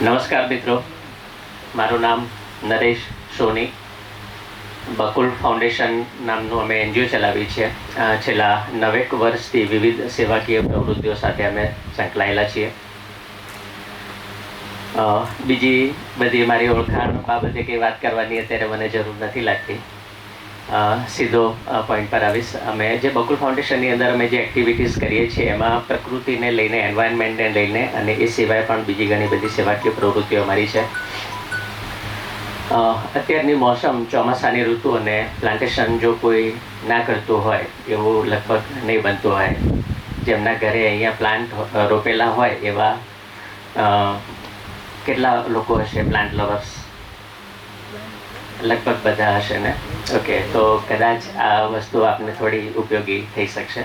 નમસ્કાર મિત્રો, મારું નામ નરેશ સોની. બકુલ ફાઉન્ડેશન નામનું અમે એનજીઓ ચલાવી છે. છેલ્લા 9 વર્ષથી વિવિધ સેવાકીય પ્રવૃત્તિઓ સાથે અમે સંકળાયેલા છીએ. બીજી બધી મારી ઓળખાણ બાબતે કંઈ વાત કરવાની અત્યારે મને જરૂર નથી લાગતી. સીધો પોઈન્ટ પર આવીશ. અમે જે બકુલ ફાઉન્ડેશનની અંદર અમે જે એક્ટિવિટીઝ કરીએ છીએ એમાં પ્રકૃતિને લઈને, એન્વાયરમેન્ટને લઈને અને એ સિવાય પણ બીજી ઘણી બધી સેવાકીય પ્રવૃત્તિઓ અમારી છે. અત્યારની મોસમ ચોમાસાની ઋતુ અને પ્લાન્ટેશન જો કોઈ ના કરતું હોય એવું લગભગ નહીં બનતું હોય. જેમના ઘરે અહીંયા પ્લાન્ટ રોપેલા હોય એવા કેટલા લોકો હશે પ્લાન્ટ લવર્સ? લગભગ બધા હશે ને? ઓકે, તો કદાચ આ વસ્તુ આપને થોડી ઉપયોગી થઈ શકશે.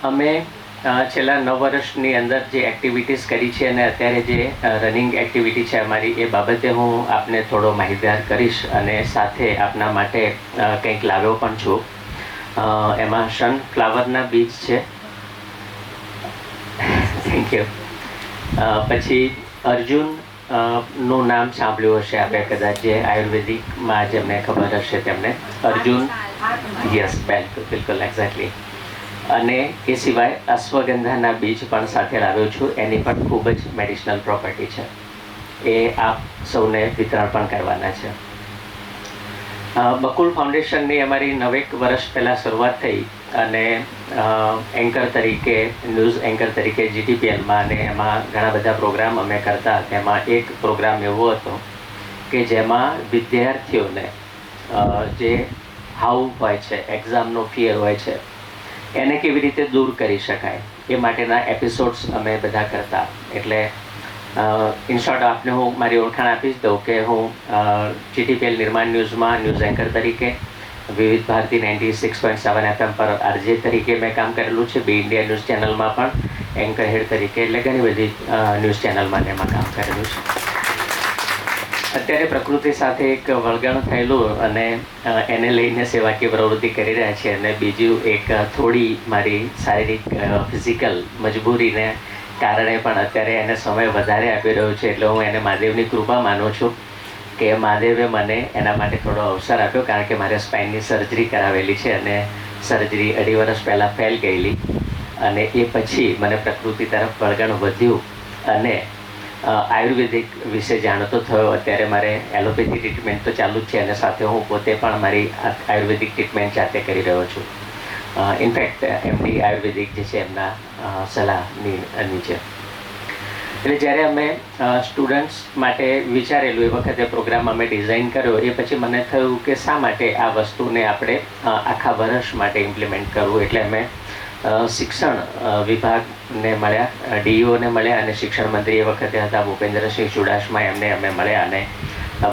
અમે છેલ્લા 9 વર્ષની અંદર જે એક્ટિવિટીઝ કરી છે અને અત્યારે જે રનિંગ એક્ટિવિટી છે અમારી, એ બાબતે હું આપને થોડો માહિતગાર કરીશ અને સાથે આપના માટે કંઈક લાવ્યો પણ છું. એમાં સનફ્લાવરના બીજ છે. Thank you. પછી અર્જુન નું નામ સાંભળ્યું હશે આપણે કદાચ, જે આયુર્વેદિકમાં જેમને ખબર હશે તેમને અર્જુન. યસ, બિલકુલ એક્ઝેક્ટલી. અને એ સિવાય અશ્વગંધાના બીજ પણ સાથે લાવ્યો છું. એની પણ ખૂબ જ મેડિસિનલ પ્રોપર્ટી છે. એ આપ સૌને વિતરણ પણ કરવાના છે. બકુલ ફાઉન્ડેશનની અમારી 9 વર્ષ પહેલાં શરૂઆત થઈ અને એન્કર તરીકે, ન્યૂઝ એન્કર તરીકે GTPLમાં, અને એમાં ઘણા બધા પ્રોગ્રામ અમે કરતા. તેમાં એક પ્રોગ્રામ એવો હતો કે જેમાં વિદ્યાર્થીઓને જે હાવ હોય છે, એક્ઝામનો ફિયર હોય છે, એને કેવી રીતે દૂર કરી શકાય એ માટેના એપિસોડ્સ અમે બધા કરતા. એટલે ઇન શોર્ટ આપને હું મારી ઓળખાણ આપીશ દઉં કે હું GTPL નિર્માણ ન્યૂઝમાં ન્યૂઝ એન્કર તરીકે, વિવિધ ભારતી 96.7 FM પર RJ તરીકે મેં કામ કરેલું છે. બી ઇન્ડિયા ન્યૂઝ ચેનલમાં પણ એન્કર હેડ તરીકે, એટલે ઘણી બધી ન્યૂઝ ચેનલમાં એમાં કામ કરેલું છે. અત્યારે પ્રકૃતિ સાથે એક વળગાણ થયેલું અને એને લઈને સેવાકીય પ્રવૃત્તિ કરી રહ્યા છે. અને બીજું એક થોડી મારી શારીરિક ફિઝિકલ મજબૂરીને કારણે પણ અત્યારે એને સમય વધારે આપી રહ્યો છે. એટલે હું એને મહાદેવની કૃપા માનું છું કે મહાદેવે મને એના માટે થોડો અવસર આપ્યો, કારણ કે મારે સ્પાઇનની સર્જરી કરાવેલી છે અને સર્જરી 2.5 વર્ષ પહેલાં ફેલ ગયેલી. અને એ પછી મને પ્રકૃતિ તરફ વળગાણ વધ્યું અને આયુર્વેદિક વિશે જાણતો થયો. અત્યારે મારે એલોપેથી ટ્રીટમેન્ટ તો ચાલુ જ છે અને સાથે હું પોતે પણ મારી આયુર્વેદિક ટ્રીટમેન્ટ જાતે કરી રહ્યો છું. ઇનફેક્ટ MD આયુર્વેદિક જે છે એમના સલાહની નીચે. એટલે જ્યારે અમે સ્ટુડન્ટ્સ માટે વિચારેલું એ વખતે પ્રોગ્રામ અમે ડિઝાઇન કર્યો, એ પછી મને થયું કે શા માટે આ વસ્તુને આપણે આખા વર્ષ માટે ઇમ્પ્લિમેન્ટ કરવું. એટલે અમે શિક્ષણ વિભાગને મળ્યા, DEOને મળ્યા અને શિક્ષણ મંત્રી એ વખતે હતા ભૂપેન્દ્રસિંહ ચુડાસમા, એમને અમે મળ્યા અને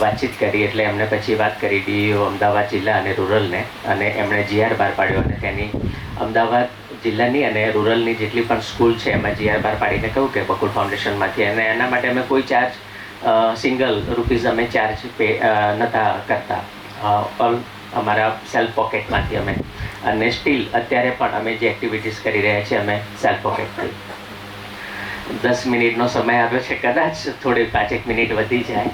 વાતચીત કરી. એટલે એમને પછી વાત કરી DEO અમદાવાદ જિલ્લા અને રૂરલને, અને એમણે GR બહાર પાડ્યો અને તેની અમદાવાદ જિલ્લાની અને રૂરલની જેટલી પણ સ્કૂલ છે એમાં GR બહાર પાડીને કહ્યું કે બકુલ ફાઉન્ડેશનમાંથી, અને એના માટે અમે કોઈ ચાર્જ સિંગલ રૂપીઝ અમે ચાર્જ પે નહોતા કરતા. ઓલ અમારા સેલ્ફ પોકેટમાંથી અમે, અને સ્ટીલ અત્યારે પણ અમે જે એક્ટિવિટીઝ કરી રહ્યા છીએ અમે સેલ્ફ પોકેટથી. 10 મિનિટનો સમય આવ્યો છે, કદાચ થોડી 5-1 મિનિટ વધી જાય.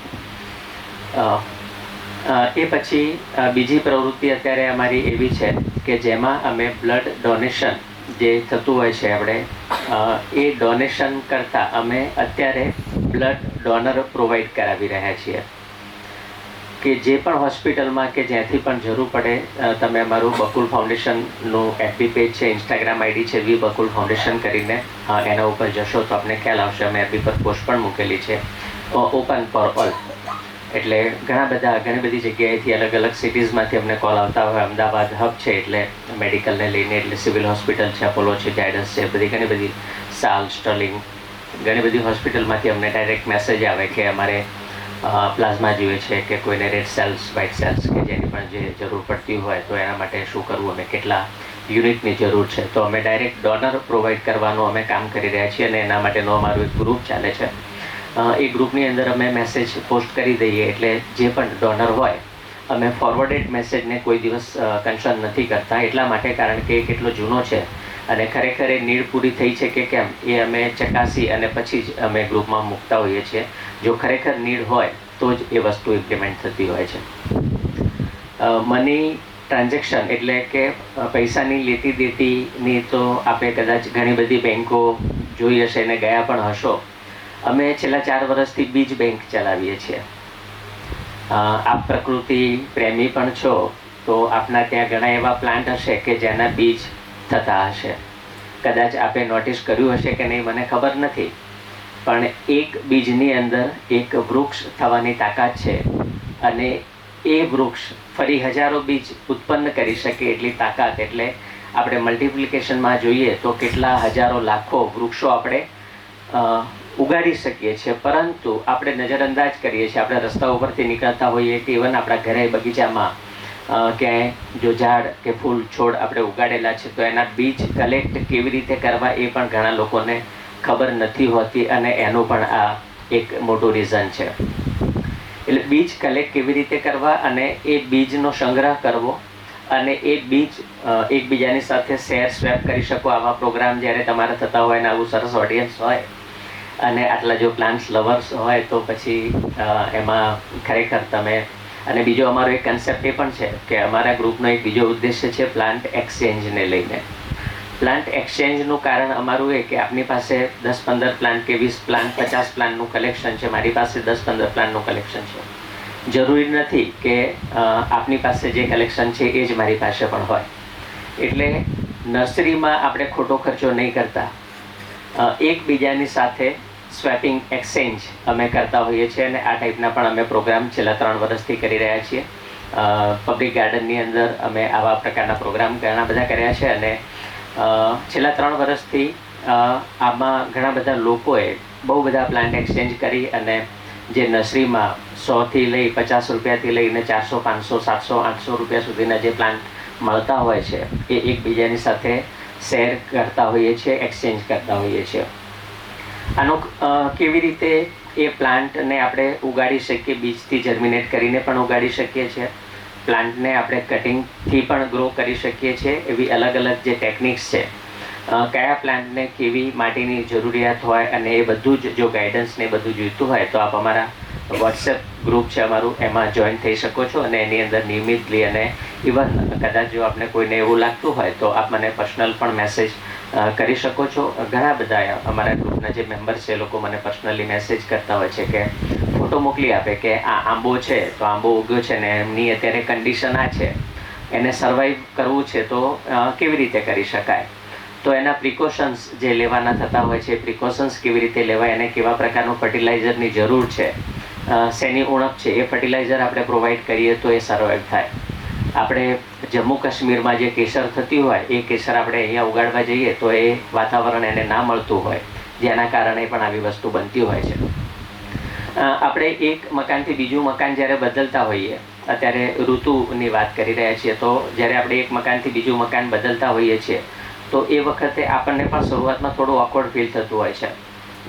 એ પછી બીજી પ્રવૃત્તિ અત્યારે અમારી એવી છે કે જેમાં અમે બ્લડ ડોનેશન જે થતું હોય છે આપણે, એ ડોનેશન કરતાં અમે અત્યારે બ્લડ ડોનર પ્રોવાઈડ કરાવી રહ્યા છીએ. કે જે પણ હોસ્પિટલમાં કે જ્યાંથી પણ જરૂર પડે, તમે અમારું બકુલ ફાઉન્ડેશનનું FB પેજ છે, ઇન્સ્ટાગ્રામ ID છે વી બકુલ ફાઉન્ડેશન કરીને, એના ઉપર જશો તો આપને ખ્યાલ આવશે. અમે FB પર પોસ્ટ પણ મૂકેલી છે, ઓપન ફોર ઓલ. એટલે ઘણી બધી જગ્યાએથી, અલગ અલગ સિટીઝમાંથી અમને કોલ આવતા હોય. અમદાવાદ હબ છે એટલે મેડિકલને લઈને, એટલે સિવિલ હોસ્પિટલ છે, અપોલો છે, ઝાયડસ છે, બધી ઘણી બધી, સાલ, સ્ટર્લિંગ, ઘણી બધી હોસ્પિટલમાંથી અમને ડાયરેક્ટ મેસેજ આવે કે અમારે પ્લાઝમા જોઈએ છે, કે કોઈને રેડ સેલ્સ, વ્હાઇટ સેલ્સ, કે જેની પણ જે જરૂર પડતી હોય તો એના માટે શું કરવું અને કેટલા યુનિટની જરૂર છે. તો અમે ડાયરેક્ટ ડોનર પ્રોવાઈડ કરવાનું અમે કામ કરી રહ્યા છીએ અને એના માટેનો અમારું એક ગ્રુપ ચાલે છે. એ ગ્રુપની અંદર અમે મેસેજ પોસ્ટ કરી દઈએ એટલે જે પણ ડોનર હોય અમે ફોરવર્ડેડ મેસેજને કોઈ દિવસ કન્સર્ન નથી કરતા. એટલા માટે કારણ કે કેટલો જૂનો છે અને ખરેખર એ નીડ પૂરી થઈ છે કે કેમ એ અમે ચકાસી અને પછી જ અમે ગ્રુપમાં મૂકતા હોઈએ છીએ. જો ખરેખર નીડ હોય તો જ એ વસ્તુ ઇમ્પ્લિમેન્ટ થતી હોય છે. મની ટ્રાન્ઝેક્શન એટલે કે પૈસાની લેતી દેતીની તો આપણે કદાચ ઘણી બધી બેન્કો જોઈ હશે અને ગયા પણ હશો. અમે છેલ્લા 4 વર્ષથી બીજ બેંક ચલાવીએ છીએ. આપ પ્રકૃતિ પ્રેમી પણ છો તો આપના ત્યાં ઘણા એવા પ્લાન્ટ હશે કે જેના બીજ થતા હશે. કદાચ આપે નોટિસ કર્યું હશે કે નહીં મને ખબર નથી, પણ એક બીજની અંદર એક વૃક્ષ થવાની તાકાત છે અને એ વૃક્ષ ફરી હજારો બીજ ઉત્પન્ન કરી શકે એટલી તાકાત. એટલે આપણે મલ્ટિપ્લિકેશનમાં જોઈએ તો કેટલા હજારો લાખો વૃક્ષો આપણે ઉગાડી શકીએ છીએ, પરંતુ આપણે નજરઅંદાજ કરીએ છીએ. આપણે રસ્તા ઉપરથી નીકળતા હોઈએ કે ઇવન આપણા ઘરે બગીચામાં ક્યાંય જો ઝાડ કે ફૂલ છોડ આપણે ઉગાડેલા છે તો એના બીજ કલેક્ટ કેવી રીતે કરવા એ પણ ઘણા લોકોને ખબર નથી હોતી, અને એનું પણ આ એક મોટું રીઝન છે. એટલે બીજ કલેક્ટ કેવી રીતે કરવા અને એ બીજનો સંગ્રહ કરવો અને એ બીજ એકબીજાની સાથે શેર સ્વેપ કરી શકો. આવા પ્રોગ્રામ જ્યારે તમારા થતા હોય ને આવું સરસ ઓડિયન્સ હોય અને આટલા જો પ્લાન્ટ્સ લવર્સ હોય તો પછી એમાં ખરેખર તમે. અને બીજો અમારો એક કન્સેપ્ટ એ પણ છે કે અમારા ગ્રુપનો એક બીજો ઉદ્દેશ્ય છે પ્લાન્ટ એક્સચેન્જને લઈને. પ્લાન્ટ એક્સચેન્જનું કારણ અમારું એ કે આપની પાસે 10-15 પ્લાન્ટ કે 20 પ્લાન્ટ 50 પ્લાન્ટનું કલેક્શન છે, મારી પાસે 10-15 પ્લાન્ટનું કલેક્શન છે. જરૂરી નથી કે આપની પાસે જે કલેક્શન છે એ જ મારી પાસે પણ હોય. એટલે નર્સરીમાં આપણે ખોટો ખર્ચો નહીં કરતા એકબીજાની સાથે સ્વેપિંગ એક્સચેન્જ અમે કરતા હોઈએ છીએ અને આ ટાઈપના પણ અમે પ્રોગ્રામ છેલ્લા 3 વર્ષથી કરી રહ્યા છીએ. પબ્લિક ગાર્ડનની અંદર અમે આવા પ્રકારના પ્રોગ્રામ ઘણા બધા કર્યા છે અને છેલ્લા 3 વર્ષથી આમાં ઘણા બધા લોકોએ બહુ બધા પ્લાન્ટ એક્સચેન્જ કરી અને જે નર્સરીમાં 100થી લઈ 50 રૂપિયાથી લઈને 400, 500, 700, 800 રૂપિયા સુધીના જે પ્લાન્ટ મળતા હોય છે એ એકબીજાની સાથે શેર કરતા હોઈએ છીએ, એક્સચેન્જ કરતા હોઈએ છીએ. આનો કેવી રીતે એ પ્લાન્ટને આપણે ઉગાડી શકીએ, બીજથી જર્મિનેટ કરીને પણ ઉગાડી શકીએ છીએ, પ્લાન્ટને આપણે કટિંગથી પણ ગ્રો કરી શકીએ છીએ. એવી અલગ અલગ જે ટેકનિક્સ છે, કયા પ્લાન્ટને કેવી માટીની જરૂરિયાત હોય અને એ બધું જ જો ગાઈડન્સ ને બધું જોઈતું હોય તો આપ અમારા વોટ્સએપ ગ્રુપ છે અમારું, એમાં જોઈન થઈ શકો છો અને એની અંદર નિયમિતલી અને ઇવન કદાચ જો આપને કોઈને એવું લાગતું હોય તો આપ મને પર્સનલ પણ મેસેજ કરી શકો છો. ઘણા બધા અમારા ગ્રુપના જે મેમ્બર છે એ લોકો મને પર્સનલી મેસેજ કરતા હોય છે કે ફોટો મોકલી આપે કે આ આંબો છે તો આંબો ઉગ્યો છે ને એમની અત્યારે કન્ડિશન આ છે, એને સર્વાઈવ કરવું છે તો કેવી રીતે કરી શકાય, તો એના પ્રિકોશન્સ જે લેવાના થતા હોય છે, પ્રિકોશન્સ કેવી રીતે લેવાય, અને કેવા પ્રકારનું ફર્ટિલાઇઝરની જરૂર છે, શેની ઉણપ છે, એ ફર્ટિલાઇઝર આપણે પ્રોવાઈડ કરીએ તો એ સર્વાઈવ થાય. આપણે જમ્મુ કાશ્મીરમાં જે કેસર થતી હોય એ કેસર આપણે અહીંયા ઉગાડવા જઈએ તો એ વાતાવરણ એને ના મળતું હોય, જેના કારણે પણ આવી વસ્તુ બનતી હોય છે. આપણે એક મકાનથી બીજું મકાન જ્યારે બદલતા હોઈએ, અત્યારે ઋતુની વાત કરી રહ્યા છીએ, તો જ્યારે આપણે એક મકાનથી બીજું મકાન બદલતા હોઈએ છીએ તો એ વખતે આપણને પણ શરૂઆતમાં થોડું ઓકવર્ડ ફીલ થતું હોય છે.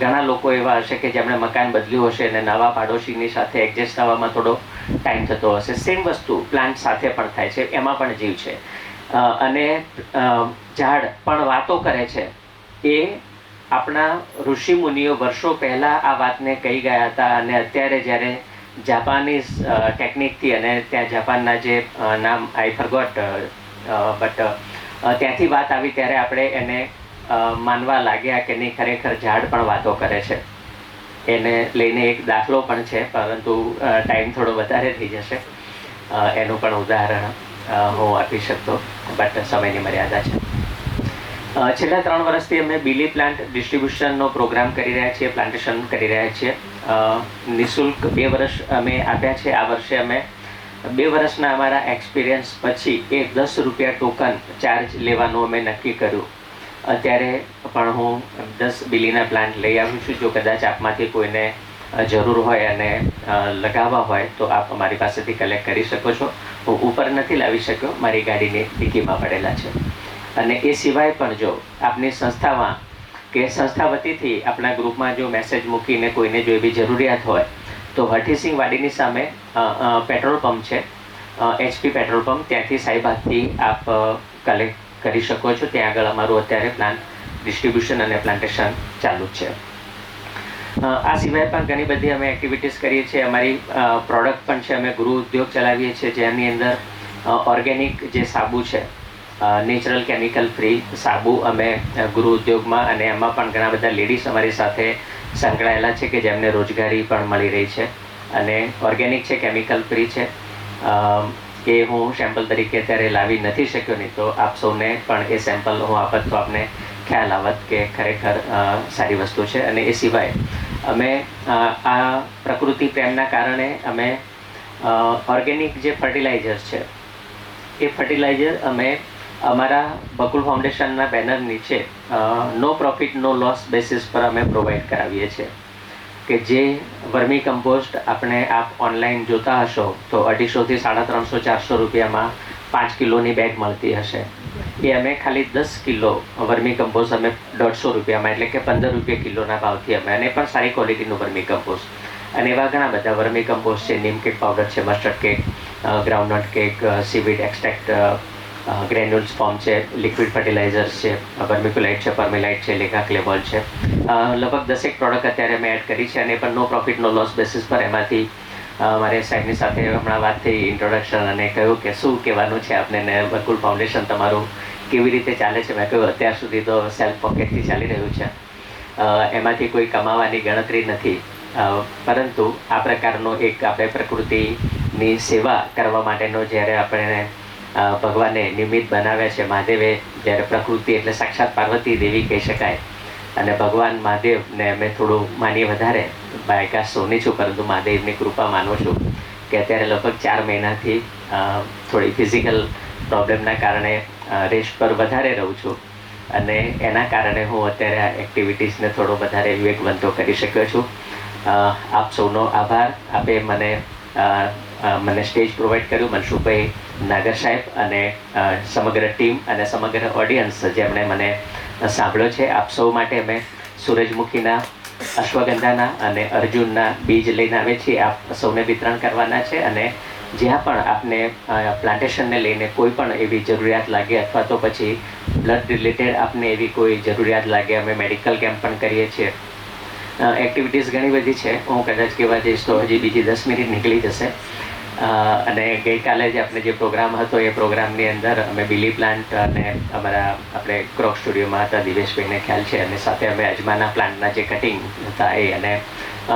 ઘણા લોકો એવા હશે કે જેમણે મકાન બદલ્યું હશે અને નવા પાડોશીની સાથે એડજસ્ટ થવામાં થોડો ટાઈમ થતો હશે. સેમ વસ્તુ પ્લાન્ટ સાથે પણ થાય છે, એમાં પણ જીવ છે અને ઝાડ પણ વાતો કરે છે. એ આપણા ઋષિમુનિઓ વર્ષો પહેલાં આ વાતને કહી ગયા હતા અને અત્યારે જ્યારે જાપાનીઝ ટેકનિકથી અને ત્યાં જાપાનના જે નામ આઈ ફરગોટ બટ ત્યાંથી વાત આવી ત્યારે આપણે એને માનવા લાગ્યા કે નહીં, ખરેખર ઝાડ પણ વાતો કરે છે. એને લઈને એક દાખલો પણ છે, પરંતુ ટાઈમ થોડો વધારે થઈ જશે. એનું પણ ઉદાહરણ હું આપી શકતો, બટ સમયની મર્યાદા છે. છેલ્લા 3 વર્ષથી અમે બીલી પ્લાન્ટ ડિસ્ટ્રીબ્યુશનનો પ્રોગ્રામ કરી રહ્યા છીએ, પ્લાન્ટેશન કરી રહ્યા છીએ. નિઃશુલ્ક 2 વર્ષ અમે આપ્યા છે. આ વર્ષે અમે 2 વર્ષના અમારા એક્સપિરિયન્સ પછી એ 10 રૂપિયા ટોકન ચાર્જ લેવાનું અમે નક્કી કર્યું. અત્યારે પણ હું 10 બીલીના પ્લાન્ટ લઈ આવું છું. જો કદાચ આપમાંથી કોઈને જરૂર હોય અને લગાવવા હોય તો આપ અમારી પાસેથી કલેક્ટ કરી શકો છો. હું ઉપર નથી લાવી શક્યો, મારી ગાડીની ડિક્કીમાં પડેલા છે. અને એ સિવાય પણ જો આપની સંસ્થામાં કે સંસ્થા વતીથી આપણા ગ્રુપમાં જો મેસેજ મૂકીને કોઈને જો એવી જરૂરિયાત હોય તો હઠીસિંગ વાડીની સામે પેટ્રોલ પંપ છે, HP પેટ્રોલ પંપ, ત્યાંથી સાઈબાગથી આપ કલેક્ટ કરી શકો છો. ત્યાં આગળ અમારું અત્યારે પ્લાન્ટ ડિસ્ટ્રીબ્યુશન અને પ્લાન્ટેશન ચાલુ જ છે. આ સિવાય પણ ઘણી બધી અમે એક્ટિવિટીઝ કરીએ છીએ. અમારી પ્રોડક્ટ પણ છે. અમે ગૃહ ઉદ્યોગ ચલાવીએ છીએ, જેની અંદર ઓર્ગેનિક જે સાબુ છે, નેચરલ કેમિકલ ફ્રી સાબુ અમે ગૃહ ઉદ્યોગમાં, અને એમાં પણ ઘણા બધા લેડીઝ અમારી સાથે સંકળાયેલા છે કે જેમને રોજગારી પણ મળી રહી છે. અને ઓર્ગેનિક છે, કેમિકલ ફ્રી છે. એ હું સેમ્પલ તરીકે અત્યારે લાવી નથી શક્યો, નહીં તો આપ સૌને પણ એ સેમ્પલ હું આપત તો આપને ખ્યાલ આવત કે ખરેખર સારી વસ્તુ છે. અને એ સિવાય અમે આ પ્રકૃતિ પ્રેમના કારણે અમે ઓર્ગેનિક જે ફર્ટિલાઇઝર છે, એ ફર્ટિલાઇઝર અમે અમારા બકુલ ફાઉન્ડેશનના બેનર નીચે નો પ્રોફિટ નો લોસ બેસિસ પર અમે પ્રોવાઈડ કરાવીએ છીએ. કે જે વર્મી કમ્પોસ્ટ આપણે આપ ઓનલાઈન જોતા હશો તો 250 થી 350 400 રૂપિયામાં 5 કિલોની બેગ મળતી હશે. એ અમે ખાલી 10 કિલો વર્મી કમ્પોસ્ટ અમે 150 રૂપિયામાં, એટલે કે 15 રૂપિયા કિલોના ભાવથી અમે, અને પણ સારી ક્વોલિટીનું વર્મી કમ્પોસ્ટ. અને એવા ઘણા બધા વર્મી કમ્પોસ્ટ છે. નીમ કેક પાવડર છે, mustard cake, groundnut cake, seaweed extract, granules form છે, લિક્વિડ ફર્ટિલાઇઝર્સ છે, વર્મિક્યુલાઇટ છે, પરમિલાઇટ છે, લેગા ક્લેબોલ છે. લગભગ 10 પ્રોડક્ટ અત્યારે મેં એડ કરી છે. અને પણ નો પ્રોફિટ નો લોસ બેસિસ પર એમાંથી મારે સાહેબની સાથે હમણાં વાત થઈ, ઇન્ટ્રોડક્શન, અને કહ્યું કે શું કહેવાનું છે આપને, ને બકુલ ફાઉન્ડેશન તમારું કેવી રીતે ચાલે છે. મેં કહ્યું અત્યાર સુધી તો સેલ્ફ પોકેટથી ચાલી રહ્યું છે, એમાંથી કોઈ કમાવાની ગણતરી નથી. પરંતુ આ પ્રકારનો એક આપણે પ્રકૃતિની સેવા કરવા માટેનો જ્યારે આપણે ભગવાને નિમિત્ત બનાવ્યા છે, મહાદેવે જ્યારે પ્રકૃતિ એટલે સાક્ષાત પાર્વતી દેવી કહી શકાય, અને ભગવાન મહાદેવને અમે થોડું માનીએ વધારે. બાયકાશ સોની છું, પરંતુ મહાદેવની કૃપા માનું છું કે અત્યારે લગભગ 4 મહિનાથી થોડી ફિઝિકલ પ્રોબ્લેમના કારણે રેસ્ટ પર વધારે રહું છું, અને એના કારણે હું અત્યારે આ એક્ટિવિટીઝને થોડો વધારે વિવેકવંતો કરી શક્યો છું. આપ સૌનો આભાર. આપે મને સ્ટેજ પ્રોવાઈડ કર્યું, મનસુખભાઈ નાગર સાહેબ અને સમગ્ર ટીમ અને સમગ્ર ઓડિયન્સ જેમણે મને સાંભળ્યો છે. આપ સૌ માટે અમે સૂરજમુખીના, અશ્વગંધાના અને અર્જુનના બીજ લઈને આવે છીએ. આપ સૌને વિતરણ કરવાના છે. અને જ્યાં પણ આપને પ્લાન્ટેશનને લઈને કોઈ પણ એવી જરૂરિયાત લાગે, અથવા તો પછી બ્લડ રિલેટેડ આપને એવી કોઈ જરૂરિયાત લાગે, અમે મેડિકલ કેમ્પ પણ કરીએ છીએ. એક્ટિવિટીઝ ઘણી બધી છે. હું કદાચ કહેવા જઈશ તો હજી બીજી 10 મિનિટ નીકળી જશે. અને ગઈકાલે જ આપણે જે પ્રોગ્રામ હતો, એ પ્રોગ્રામની અંદર અમે બિલી પ્લાન્ટ અને અમારા આપણે ક્રોક સ્ટુડિયોમાં હતા, દિવેશભાઈને ખ્યાલ છે, અને સાથે અમે અજમાના પ્લાન્ટના જે કટિંગ હતા એ, અને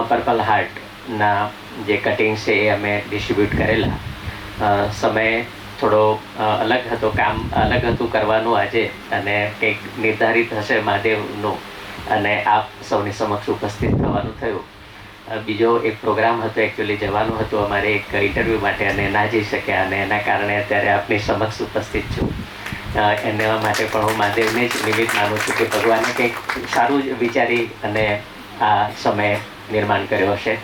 પર્પલ હાર્ટના જે કટિંગ છે એ અમે ડિસ્ટ્રીબ્યુટ કરેલા. સમય થોડો અલગ હતો, કામ અલગ હતું કરવાનું આજે, અને કંઈક નિર્ધારિત હશે મહાદેવનું, અને આપ સૌની સમક્ષ ઉપસ્થિત થવાનું થયું. બીજો એક પ્રોગ્રામ હતો, એકચ્યુઅલી જવાનું હતું અમારે એક ઇન્ટરવ્યૂ માટે, અને ના જઈ શક્યા, અને એના કારણે અત્યારે આપની સમક્ષ ઉપસ્થિત છું. એના માટે પણ હું મહાદેવને જ નિમિત્ત માનું છું કે ભગવાને કંઈક સારું જ વિચારી અને આ સમય નિર્માણ કર્યો હશે.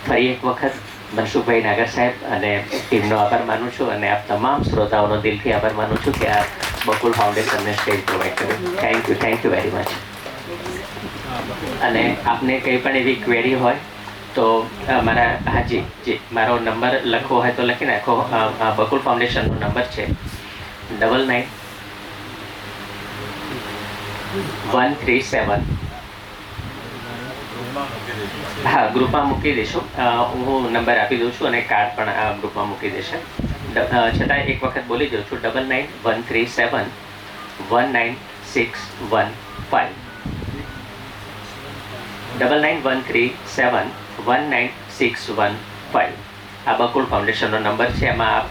ફરી એક વખત મનસુખભાઈ નાગર સાહેબ અને ટીમનો આભાર માનું છું, અને આપ તમામ શ્રોતાઓનો દિલથી આભાર માનું છું કે આ બકુલ ફાઉન્ડેશનને સ્ટેજ પ્રોવાઈડ કર્યું. Thank you very much. અને આપને કંઈ પણ એવી ક્વેરી હોય તો જી મારો નંબર લખવો હોય તો લખી નાખો. બકુલ ફાઉન્ડેશનનો નંબર છે 999137. હા, ગ્રુપમાં મૂકી દઈશું. હું નંબર આપી દઉં છું, અને કાર્ડ પણ આ ગ્રુપમાં મૂકી દેશે. છતાં એક વખત બોલી દઉં છું, 9913719615. 9913719615. આ બકુલ ફાઉન્ડેશનનો નંબર છે. એમાં આપ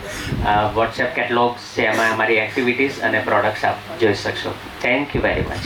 વોટ્સએપ કેટલોગ્સ છે, એમાં અમારી એક્ટિવિટીઝ અને પ્રોડક્ટ્સ આપ જોઈ શકશો. Thank you very much.